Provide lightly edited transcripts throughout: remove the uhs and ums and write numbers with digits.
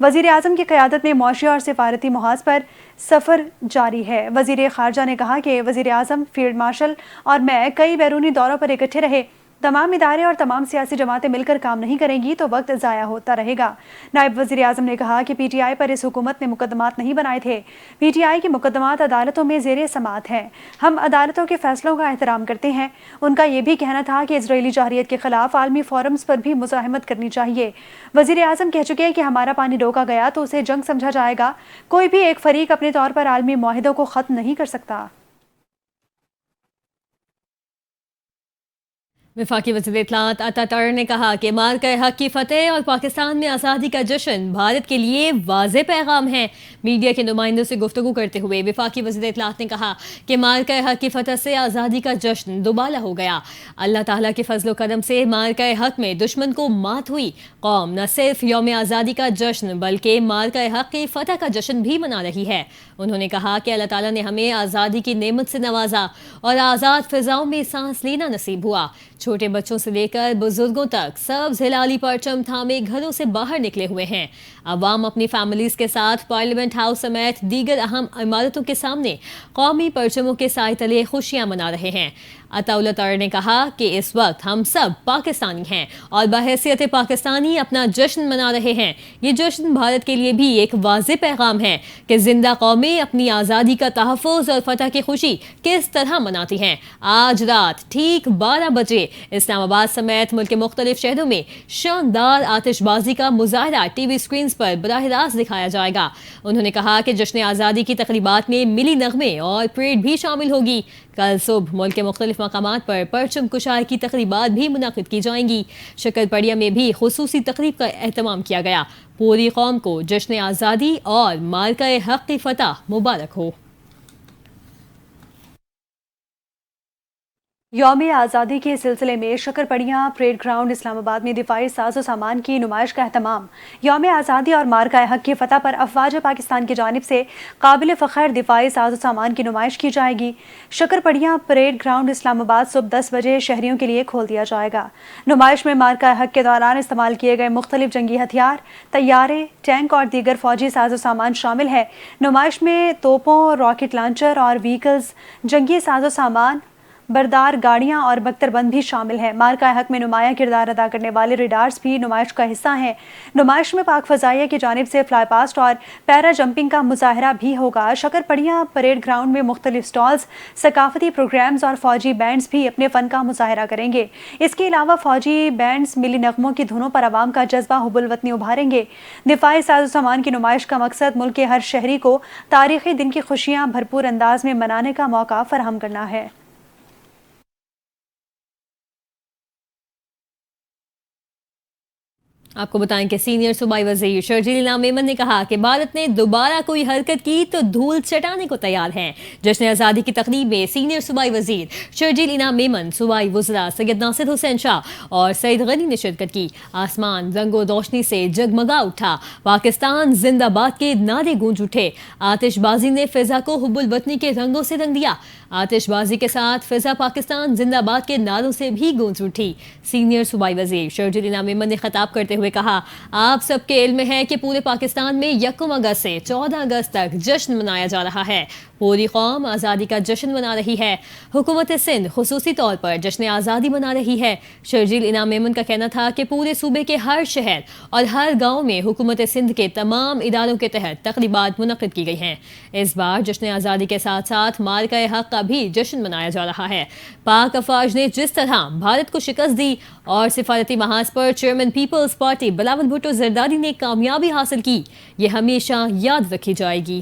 وزیر اعظم کی قیادت میں معاشی اور سفارتی محاذ پر سفر جاری ہے۔ وزیر خارجہ نے کہا کہ وزیر اعظم، فیلڈ مارشل اور میں کئی بیرونی دوروں پر اکٹھے رہے۔ تمام ادارے اور تمام سیاسی جماعتیں مل کر کام نہیں کریں گی تو وقت ضائع ہوتا رہے گا۔ نائب وزیر اعظم نے کہا کہ پی ٹی آئی پر اس حکومت نے مقدمات نہیں بنائے تھے۔ پی ٹی آئی کے مقدمات عدالتوں میں زیر سماعت ہیں۔ ہم عدالتوں کے فیصلوں کا احترام کرتے ہیں۔ ان کا یہ بھی کہنا تھا کہ اسرائیلی جارحیت کے خلاف عالمی فورمز پر بھی مزاحمت کرنی چاہیے۔ وزیر اعظم کہہ چکے ہیں کہ ہمارا پانی روکا گیا تو اسے جنگ سمجھا جائے گا۔ کوئی بھی ایک فریق اپنے طور پر عالمی معاہدوں کو ختم نہیں کر سکتا۔ وفاقی وزیر اطلاعات عطا طاہر نے کہا کہ مارکہ حق کی فتح اور پاکستان میں آزادی کا جشن بھارت کے لیے واضح پیغام ہے۔ میڈیا کے نمائندوں سے گفتگو کرتے ہوئے وفاقی وزیر اطلاعات نے کہا کہ مارکہ حق کی فتح سے آزادی کا جشن دوبالا ہو گیا۔ اللہ تعالیٰ کے فضل و کرم سے مارکہ حق میں دشمن کو مات ہوئی۔ قوم نہ صرف یوم آزادی کا جشن بلکہ مارکہ حق کی فتح کا جشن بھی منا رہی ہے۔ انہوں نے کہا کہ اللہ تعالیٰ نے ہمیں آزادی کی نعمت سے نوازا اور آزاد فضاؤں میں سانس لینا نصیب ہوا۔ چھوٹے بچوں سے لے کر بزرگوں تک سبز ہلالی پرچم تھامے گھروں سے باہر نکلے ہوئے ہیں۔ عوام اپنی فیملیز کے ساتھ پارلیمنٹ ہاؤس سمیت دیگر اہم عمارتوں کے سامنے قومی پرچموں کے سائے تلے خوشیاں منا رہے ہیں۔ عطاءاللہ طاہر نے کہا کہ اس وقت ہم سب پاکستانی ہیں اور بحیثیت پاکستانی اپنا جشن منا رہے ہیں۔ یہ جشن بھارت کے لیے بھی ایک واضح پیغام ہے کہ زندہ قومیں اپنی آزادی کا تحفظ اور فتح کی خوشی کس طرح مناتی ہیں۔ آج رات ٹھیک 12 بجے اسلام آباد سمیت ملک کے مختلف شہروں میں شاندار آتش بازی کا مظاہرہ ٹی وی سکرینز پر براہ راست دکھایا جائے گا۔ انہوں نے کہا کہ جشن آزادی کی تقریبات میں ملی نغمے اور پریڈ بھی شامل ہوگی۔ کل صبح ملک کے مختلف مقامات پر پرچم کشائی کی تقریبات بھی منعقد کی جائیں گی۔ شکرپڑیا میں بھی خصوصی تقریب کا اہتمام کیا گیا۔ پوری قوم کو جشن آزادی اور مارکہ حق کی فتح مبارک ہو۔ یوم آزادی کے سلسلے میں شکرپڑیاں پریڈ گراؤنڈ اسلام آباد میں دفاعی ساز و سامان کی نمائش کا اہتمام۔ یوم آزادی اور مارکہ حق کی فتح پر افواج پاکستان کی جانب سے قابل فخر دفاعی ساز و سامان کی نمائش کی جائے گی۔ شکرپڑیاں پریڈ گراؤنڈ اسلام آباد صبح 10 بجے شہریوں کے لیے کھول دیا جائے گا۔ نمائش میں مارکہ حق کے دوران استعمال کیے گئے مختلف جنگی ہتھیار، طیارے، ٹینک اور دیگر فوجی ساز و سامان شامل ہے۔ نمائش میں توپوں، راکٹ لانچر اور وہیکلز، جنگی ساز و سامان، بردار گاڑیاں اور بختر بند بھی شامل ہیں۔ مارکہ حق میں نمایاں کردار ادا کرنے والے ریڈارز بھی نمائش کا حصہ ہیں۔ نمائش میں پاک فضائیہ کی جانب سے فلائی پاسٹ اور پیرا جمپنگ کا مظاہرہ بھی ہوگا۔ شکرپڑیاں پریڈ گراؤنڈ میں مختلف سٹالز، ثقافتی پروگرامز اور فوجی بینڈز بھی اپنے فن کا مظاہرہ کریں گے۔ اس کے علاوہ فوجی بینڈز ملی نغموں کی دھنوں پر عوام کا جذبہ حب الوطنی ابھاریں گے۔ دفاعی ساز و سامان کی نمائش کا مقصد ملک کے ہر شہری کو تاریخی دن کی خوشیاں بھرپور انداز میں منانے کا موقع فراہم کرنا ہے۔ آپ کو بتائیں کہ سینئر صوبائی وزیر شرجیل انعام میمن نے کہا کہ بھارت نے دوبارہ کوئی حرکت کی تو دھول چٹانے کو تیار ہیں۔ جشن آزادی کی تقریب میں سینئر صوبائی وزیر شرجیل انعام میمن، صوبائی وزراء سید ناصر حسین شاہ اور سعید غنی نے شرکت کی۔ آسمان رنگ و روشنی سے جگمگا اٹھا، پاکستان زندہ باد کے نعرے گونج اٹھے، آتش بازی نے فضا کو حب الوطنی کے رنگوں سے رنگ دیا۔ آتش بازی کے ساتھ فضا پاکستان زندہ باد کے نعروں سے بھی گونج اٹھی۔ سینئر صوبائی وزیر شرجیل انعام میمن نے خطاب کرتے ہوئے کہا، آپ سب کے علم ہے کہ پورے پاکستان میں 1 اگست سے 14 اگست تک جشن منایا جا رہا ہے۔ پوری قوم آزادی کا جشن منا رہی ہے۔ حکومت سندھ خصوصی طور پر جشن آزادی منا رہی ہے۔ شرجیل انعام میمن کا کہنا تھا کہ پورے صوبے کے ہر شہر اور ہر گاؤں میں حکومت سندھ کے تمام اداروں کے تحت تقریبات منعقد کی گئی ہیں۔ اس بار جشن آزادی کے ساتھ ساتھ مارکہ حق کا بھی جشن منایا جا رہا ہے۔ پاک افواج نے جس طرح بھارت کو شکست دی اور سفارتی محاذ پر چیئرمین پیپلز پارٹی بلاول بھٹو زرداری نے کامیابی حاصل کی، یہ ہمیشہ یاد رکھی جائے گی۔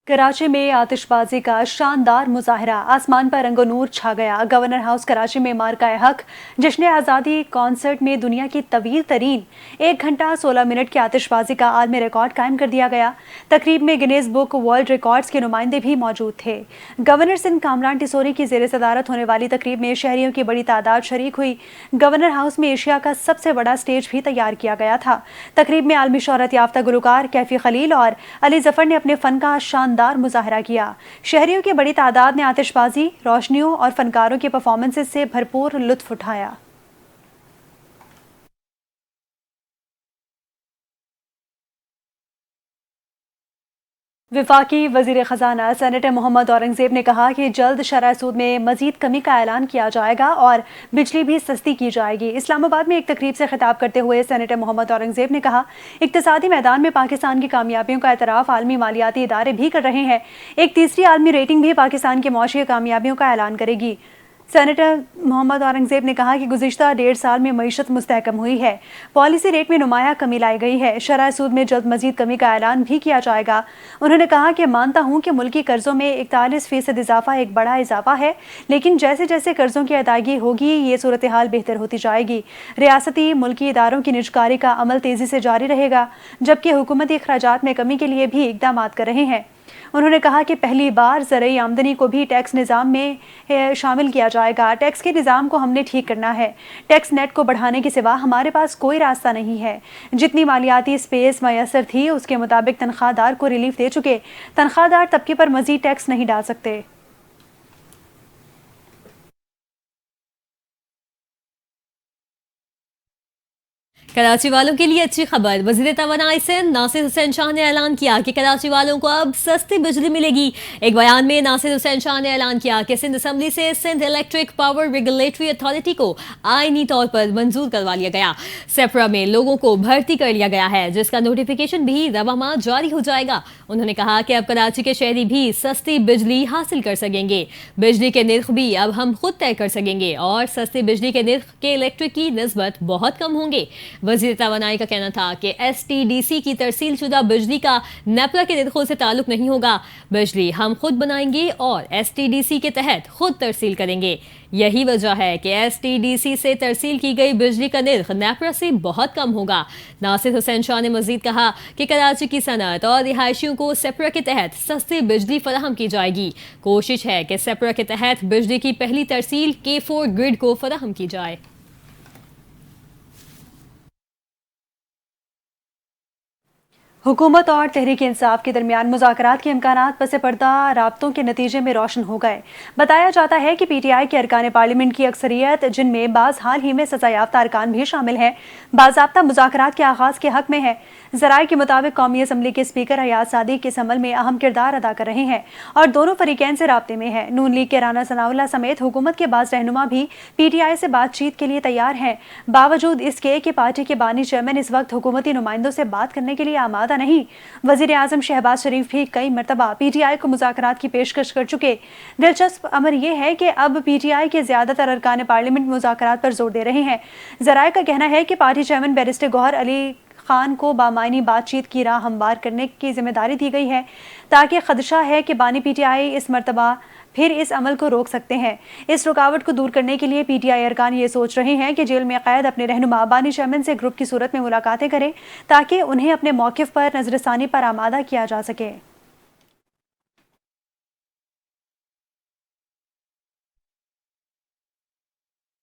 کراچی میں آتش بازی کا شاندار مظاہرہ، آسمان پر رنگ و نور چھا گیا۔ گورنر ہاؤس کراچی میں مارکہ حق جشن آزادی کانسرٹ میں دنیا کی طویل ترین 1 گھنٹہ 16 منٹ کی آتش بازی کا عالمی ریکارڈ قائم کر دیا گیا۔ تقریب میں گنیز بک ورلڈ ریکارڈز کے نمائندے بھی موجود تھے۔ گورنر سندھ کامران ٹیسوری کی زیر صدارت ہونے والی تقریب میں شہریوں کی بڑی تعداد شریک ہوئی۔ گورنر ہاؤس میں ایشیا کا سب سے بڑا سٹیج بھی تیار کیا گیا تھا۔ تقریب میں عالمی شہرت یافتہ گلوکار کیفی خلیل اور علی ظفر نے اپنے فن کا شاندار شاندار مظاہرہ کیا۔ شہریوں کی بڑی تعداد نے آتش بازی، روشنیوں اور فنکاروں کے پرفارمنسز سے بھرپور لطف اٹھایا۔ وفاقی وزیر خزانہ سینیٹر محمد اورنگزیب نے کہا کہ جلد شرح سود میں مزید کمی کا اعلان کیا جائے گا اور بجلی بھی سستی کی جائے گی۔ اسلام آباد میں ایک تقریب سے خطاب کرتے ہوئے سینیٹر محمد اورنگزیب نے کہا، اقتصادی میدان میں پاکستان کی کامیابیوں کا اعتراف عالمی مالیاتی ادارے بھی کر رہے ہیں۔ ایک تیسری عالمی ریٹنگ بھی پاکستان کی معاشی کامیابیوں کا اعلان کرے گی۔ سینیٹر محمد اورنگزیب نے کہا کہ گزشتہ 1.5 سال میں معیشت مستحکم ہوئی ہے، پالیسی ریٹ میں نمایاں کمی لائی گئی ہے، شرح سود میں جلد مزید کمی کا اعلان بھی کیا جائے گا۔ انہوں نے کہا کہ مانتا ہوں کہ ملکی قرضوں میں 41% اضافہ ایک بڑا اضافہ ہے، لیکن جیسے جیسے قرضوں کی ادائیگی ہوگی یہ صورتحال بہتر ہوتی جائے گی۔ ریاستی ملکی اداروں کی نجکاری کا عمل تیزی سے جاری رہے گا، جبکہ حکومتی اخراجات میں کمی کے لیے بھی اقدامات کر رہے ہیں۔ انہوں نے کہا کہ پہلی بار زرعی آمدنی کو بھی ٹیکس نظام میں شامل کیا جائے گا۔ ٹیکس کے نظام کو ہم نے ٹھیک کرنا ہے۔ ٹیکس نیٹ کو بڑھانے کے سوا ہمارے پاس کوئی راستہ نہیں ہے۔ جتنی مالیاتی سپیس میسر تھی اس کے مطابق تنخواہ دار کو ریلیف دے چکے، تنخواہ دار طبقے پر مزید ٹیکس نہیں ڈال سکتے۔ کراچی والوں کے لیے اچھی خبر، وزیر توانائی سندھ ناصر حسین شاہ نے اعلان کیا کہ کراچی والوں کو اب سستی بجلی ملے گی۔ ایک بیان میں ناصر حسین شاہ نے اعلان کیا کہ سندھ اسمبلی سے Sindh electric power regulatory authority کو آئینی طور پر منظور کروا لیا گیا۔ سیپرا میں لوگوں کو بھرتی کر لیا گیا ہے، جس کا نوٹیفیکیشن بھی رواں ماہ جاری ہو جائے گا۔ انہوں نے کہا کہ اب کراچی کے شہری بھی سستی بجلی حاصل کر سکیں گے، بجلی کے نرخ بھی اب ہم خود طے کر سکیں گے اور سستی بجلی کے نرخ کے الیکٹرک کی نسبت بہت کم ہوں گے۔ وزیر توانائی کا کہنا تھا کہ ایس ٹی ڈی سی کی ترسیل شدہ بجلی کا نیپرا کے نرخوں سے تعلق نہیں ہوگا، بجلی ہم خود بنائیں گے اور ایس ٹی ڈی سی کے تحت خود ترسیل کریں گے۔ یہی وجہ ہے کہ ایس ٹی ڈی سی سے ترسیل کی گئی بجلی کا نرخ نیپرا سے بہت کم ہوگا۔ ناصر حسین شاہ نے مزید کہا کہ کراچی کی صنعت اور رہائشیوں کو سیپرا کے تحت سستی بجلی فراہم کی جائے گی۔ کوشش ہے کہ سیپرا کے تحت بجلی کی پہلی ترسیل K4 گرڈ کو فراہم کی جائے۔ حکومت اور تحریک انصاف کے درمیان مذاکرات کے امکانات پس پردہ رابطوں کے نتیجے میں روشن ہو گئے۔ بتایا جاتا ہے کہ پی ٹی آئی کے ارکان پارلیمنٹ کی اکثریت، جن میں بعض حال ہی میں سزا یافتہ ارکان بھی شامل ہیں، باضابطہ مذاکرات کے آغاز کے حق میں ہے۔ ذرائع کے مطابق قومی اسمبلی کے اسپیکر ایاز صادق اس عمل میں اہم کردار ادا کر رہے ہیں اور دونوں فریقین سے رابطے میں ہیں۔ نون لیگ کے رانا ثناء اللہ سمیت حکومت کے بعض رہنما بھی پی ٹی آئی سے بات چیت کے لیے تیار ہیں، باوجود اس کے کہ پارٹی کے بانی چیئرمین اس وقت حکومتی نمائندوں سے بات کرنے کے لیے آمادہ نہیں۔ وزیر اعظم شہباز شریف بھی کئی مرتبہ پی ٹی آئی کو مذاکرات کی پیشکش کر چکے۔ دلچسپ امر یہ ہے کہ اب پی ٹی آئی کے زیادہ تر ارکان پارلیمنٹ مذاکرات پر زور دے رہے ہیں۔ ذرائع کا کہنا ہے کہ پارٹی چیئرمین بیرسٹر گوہر علی خان کو بامعنی بات چیت کی راہ ہموار کرنے کی ذمہ داری دی گئی ہے، تاکہ خدشہ ہے کہ بانی پی ٹی آئی اس مرتبہ پھر اس عمل کو روک سکتے ہیں۔ اس رکاوٹ کو دور کرنے کے لیے پی ٹی آئی ارکان یہ سوچ رہے ہیں کہ جیل میں قید اپنے رہنما بانی چیئرمین سے گروپ کی صورت میں ملاقاتیں کریں، تاکہ انہیں اپنے موقف پر نظر ثانی پر آمادہ کیا جا سکے۔